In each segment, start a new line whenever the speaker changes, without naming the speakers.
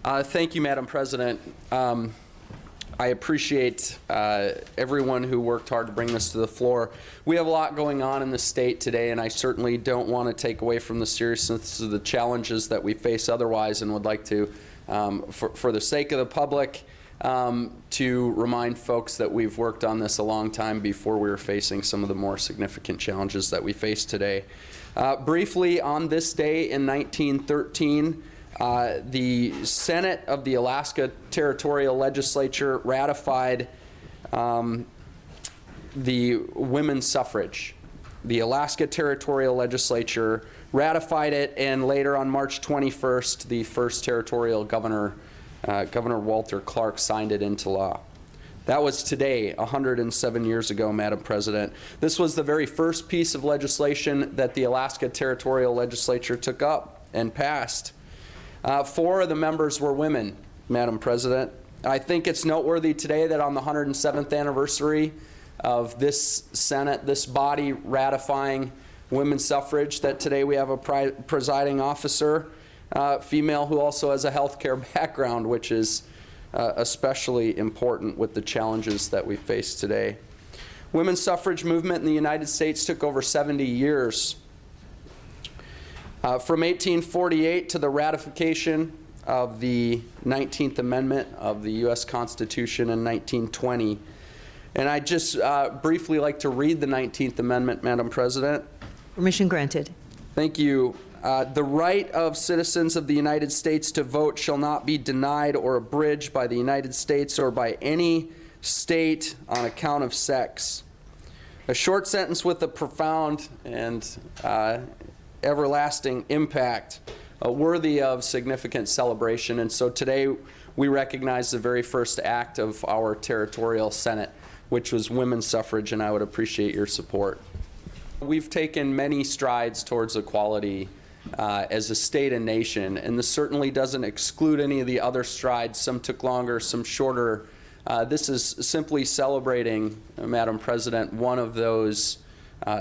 Thank you, Madam President. I appreciate everyone who worked hard to bring this to the floor. We have a lot going on in the state today, and I certainly don't want to take away from the seriousness of the challenges that we face otherwise, and would like to, for the sake of the public, to remind folks that we've worked on this a long time before we were facing some of the more significant challenges that we face today. Briefly, on this day in 1913, the Senate of the Alaska Territorial Legislature ratified the women's suffrage. The Alaska Territorial Legislature ratified it, and later on March 21st, the first territorial governor, Governor Walter Clark, signed it into law. That was today, 107 years ago, Madam President. This was the very first piece of legislation that the Alaska Territorial Legislature took up and passed. 4 of the members were women, Madam President. I think it's noteworthy today that on the 107th anniversary of this Senate, this body ratifying women's suffrage, that today we have a presiding officer, female, who also has a healthcare background, which is especially important with the challenges that we face today. Women's suffrage movement in the United States took over 70 years. From 1848 to the ratification of the 19th Amendment of the U.S. Constitution in 1920. And I'd just briefly like to read the 19th Amendment, Madam President.
Permission granted.
Thank you. The right of citizens of the United States to vote shall not be denied or abridged by the United States or by any state on account of sex. A short sentence with a profound and everlasting impact, worthy of significant celebration. And so today we recognize the very first act of our territorial Senate, which was women's suffrage, and I would appreciate your support. We've taken many strides towards equality as a state and nation, and this certainly doesn't exclude any of the other strides. Some took longer, some shorter. This is simply celebrating, Madam President, one of those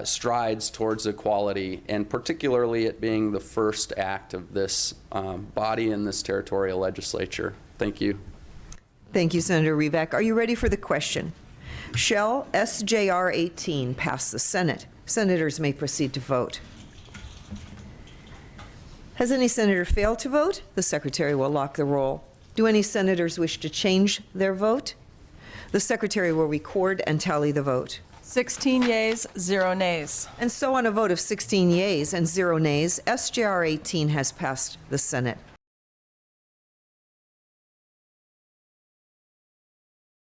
strides towards equality, and particularly it being the first act of this body in this territorial legislature. Thank you.
Thank you, Senator Revak. Are you ready for the question? Shall SJR 18 pass the Senate? Senators may proceed to vote. Has any senator failed to vote? The Secretary will lock the roll. Do any senators wish to change their vote? The Secretary will record and tally the vote.
16 yeas, 0 nays.
And so on a vote of 16 yeas and 0 nays, SJR 18 has passed the Senate.